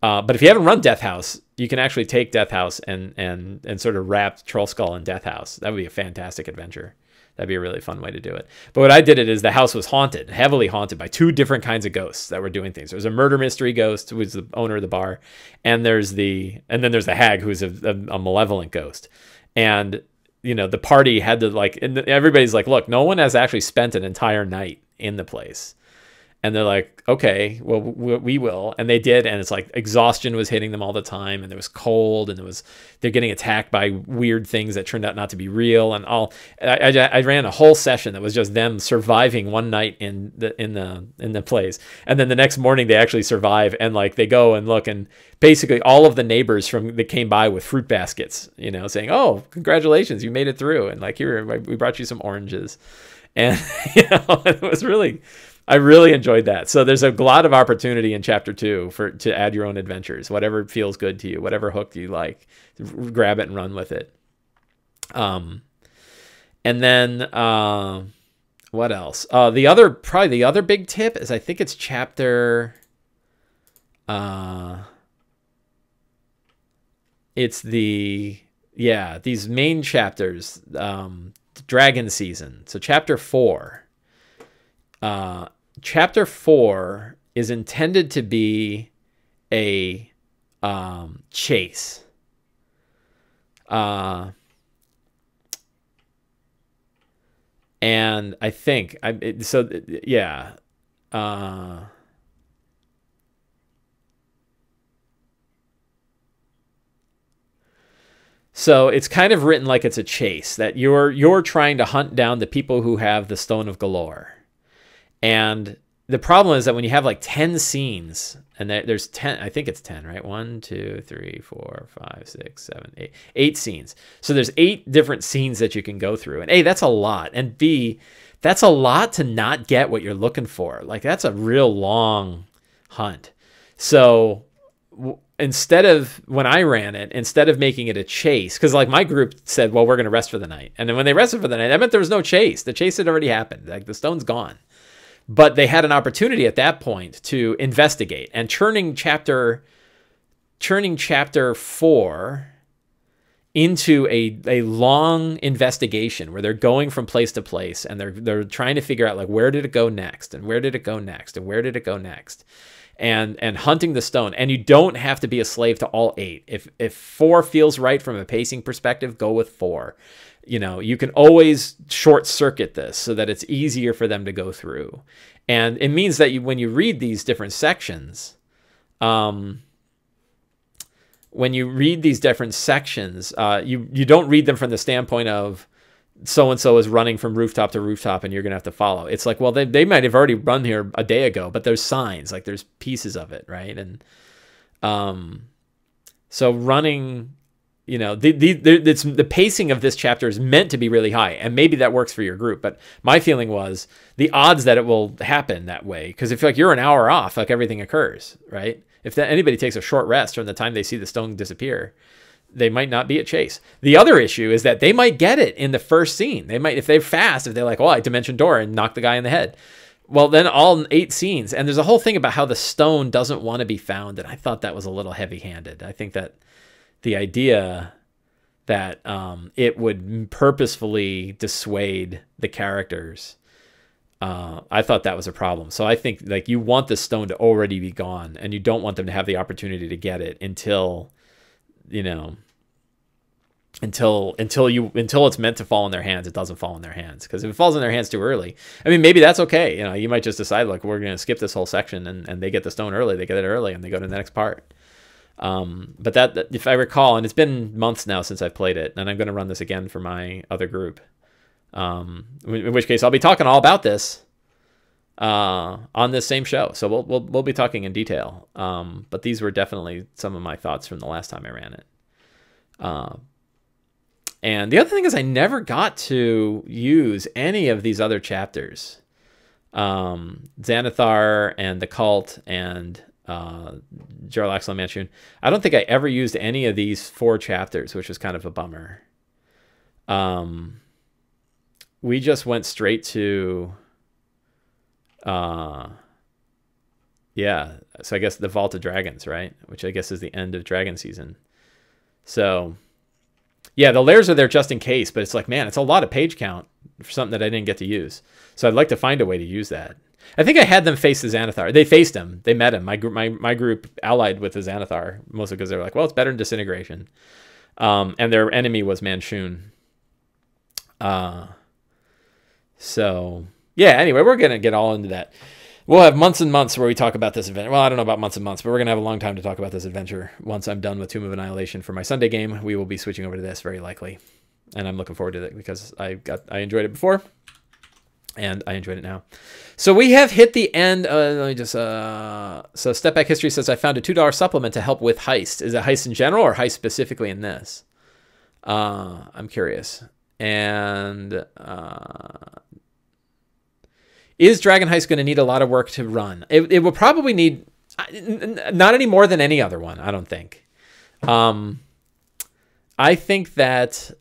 But if you haven't run Death House, you can actually take Death House and sort of wrap Trollskull in Death House. That would be a fantastic adventure. That'd be a really fun way to do it. But what I did is the house was haunted, heavily haunted by 2 different kinds of ghosts that were doing things. There was a murder mystery ghost, who was the owner of the bar, and then there's the hag, who's a malevolent ghost. And the party had to everybody's like, look, no one has actually spent an entire night in the place. And they're like, okay, well, we will. And they did. And it's like exhaustion was hitting them all the time. And it was cold. And they're getting attacked by weird things that turned out not to be real. And I ran a whole session that was just them surviving one night in the place. And then the next morning they actually survive. And they go and look, and basically all of the neighbors that came by with fruit baskets, saying, oh, congratulations, you made it through. And here, we brought you some oranges. And, it was really... I really enjoyed that. So there's a lot of opportunity in chapter 2 to add your own adventures, whatever feels good to you, whatever hook you like, grab it and run with it. And then what else? The other big tip is, I think it's chapter. It's these main chapters, Dragon Season. So chapter 4. Chapter 4 is intended to be a chase. And I think so it's kind of written like it's a chase, that you're trying to hunt down the people who have the Stone of Galore. And the problem is that when you have 10 scenes, and there's 10, I think it's 10, right? 1, 2, 3, 4, 5, 6, 7, 8, 8 scenes. So there's 8 different scenes that you can go through. And A, that's a lot. And B, that's a lot to not get what you're looking for. That's a real long hunt. So when I ran it, instead of making it a chase, because my group said, well, we're going to rest for the night. And then when they rested for the night, that meant there was no chase. The chase had already happened. The stone's gone. But they had an opportunity at that point to investigate, and turning chapter 4 into a long investigation where they're going from place to place, and they're trying to figure out where did it go next, and where did it go next, and where did it go next, and hunting the stone. And you don't have to be a slave to all 8. If 4 feels right from a pacing perspective, go with 4. You can always short circuit this so that it's easier for them to go through. And it means that when you read these different sections, you don't read them from the standpoint of so-and-so is running from rooftop to rooftop and you're going to have to follow. It's like, well, they might have already run here a day ago, but there's signs, there's pieces of it, right? And so running... the pacing of this chapter is meant to be really high, and maybe that works for your group. But my feeling was the odds that it will happen that way, because if you're an hour off, everything occurs, right? If anybody takes a short rest from the time they see the stone disappear, they might not be at chase. The other issue is that they might get it in the first scene. They might, if they're fast, if they're like, oh, I dimension door and knock the guy in the head. Well, then all 8 scenes. And there's a whole thing about how the stone doesn't want to be found. And I thought that was a little heavy-handed. I think that the idea that it would purposefully dissuade the characters, I thought that was a problem. So I think like you want the stone to already be gone, and you don't want them to have the opportunity to get it until, you know, until it's meant to fall in their hands. It doesn't fall in their hands, because if it falls in their hands too early, I mean, maybe that's okay. You know, you might just decide like we're going to skip this whole section, and they get the stone early. They get it early, and they go to the next part. But that, if I recall, and it's been months now since I've played it, and I'm going to run this again for my other group. In which case I'll be talking all about this on this same show. So we'll be talking in detail. But these were definitely some of my thoughts from the last time I ran it. And the other thing is I never got to use any of these other chapters. Xanathar and the Cult and Jarlaxle and Manchun. I don't think I ever used any of these 4 chapters, which was kind of a bummer. We just went straight to yeah, so I guess the Vault of Dragons, right? Which I guess is the end of dragon season. So yeah, the layers are there just in case, but it's like, man, it's a lot of page count for something that I didn't get to use. So I'd like to find a way to use that. I think I had them face the Xanathar. They faced him. They met him. My group allied with the Xanathar, mostly because they were like, well, it's better than Disintegration. And their enemy was Manchun. So yeah, anyway, we're going to get all into that. We'll have months and months where we talk about this adventure. Well, I don't know about months and months, but we're going to have a long time to talk about this adventure. Once I'm done with Tomb of Annihilation for my Sunday game, we will be switching over to this very likely. And I'm looking forward to it because I enjoyed it before, and I enjoyed it now. So we have hit the end. Let me just, so Step Back History says, I found a $2 supplement to help with heist. Is it heist in general or heist specifically in this? I'm curious. And is Dragon Heist going to need a lot of work to run? It will probably need, not any more than any other one, I don't think. I think that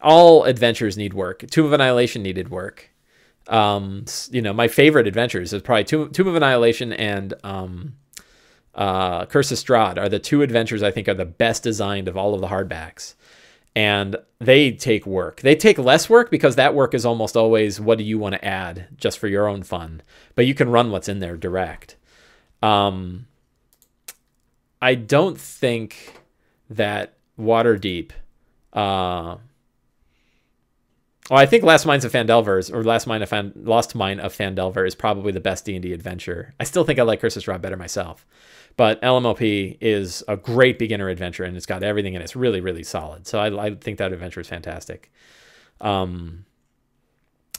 all adventures need work. Tomb of Annihilation needed work. You know, my favorite adventures is probably Tomb of Annihilation and Curse of Strahd are the 2 adventures I think are the best designed of all of the hardbacks. And they take work. They take less work because that work is almost always, what do you want to add just for your own fun? But you can run what's in there direct. I don't think that Waterdeep... well, I think Lost Mine of Phandelver is probably the best D&D adventure. I still think I like Curse of Strahd better myself. But LMLP is a great beginner adventure, and it's got everything in it. It's really, really solid. So I think that adventure is fantastic. And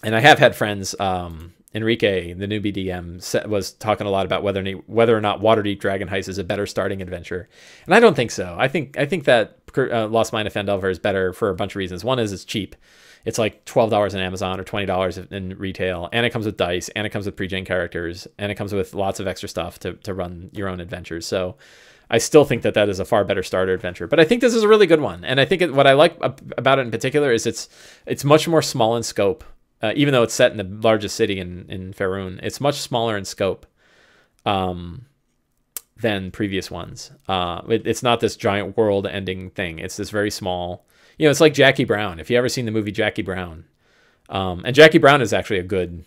I have had friends, Enrique, the newbie DM, was talking a lot about whether or not Waterdeep Dragon Heist is a better starting adventure. And I don't think so. I think that Lost Mine of Phandelver is better for a bunch of reasons. One is it's cheap. It's like $12 on Amazon or $20 in retail, and it comes with dice, and it comes with pre-gen characters, and it comes with lots of extra stuff to run your own adventures. So I still think that is a far better starter adventure, but I think this is a really good one. And I think what I like about it in particular is it's much more small in scope, even though it's set in the largest city in Faerun. It's much smaller in scope than previous ones. It's not this giant world-ending thing. It's this very small... You know, it's like Jackie Brown. If you ever seen the movie Jackie Brown, and Jackie Brown is actually a good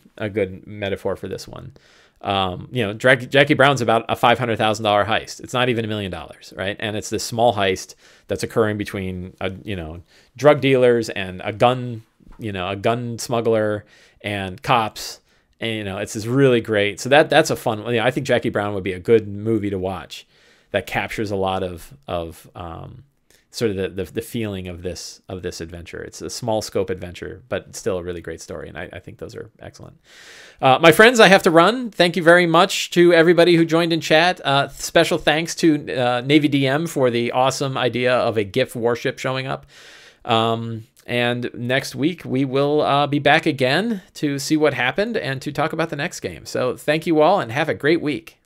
metaphor for this one. You know, Jackie Brown's about a $500,000 heist. It's not even $1 million, right? And it's this small heist that's occurring between drug dealers and a gun smuggler and cops, and it's this really great. So that's a fun one. I think Jackie Brown would be a good movie to watch that captures a lot of sort of the feeling of this adventure. It's a small scope adventure, but still a really great story, and I think those are excellent. My friends, I have to run. Thank you very much to everybody who joined in chat. Special thanks to Navy DM for the awesome idea of a GIF warship showing up. And next week we will be back again to see what happened and to talk about the next game. So thank you all, and have a great week.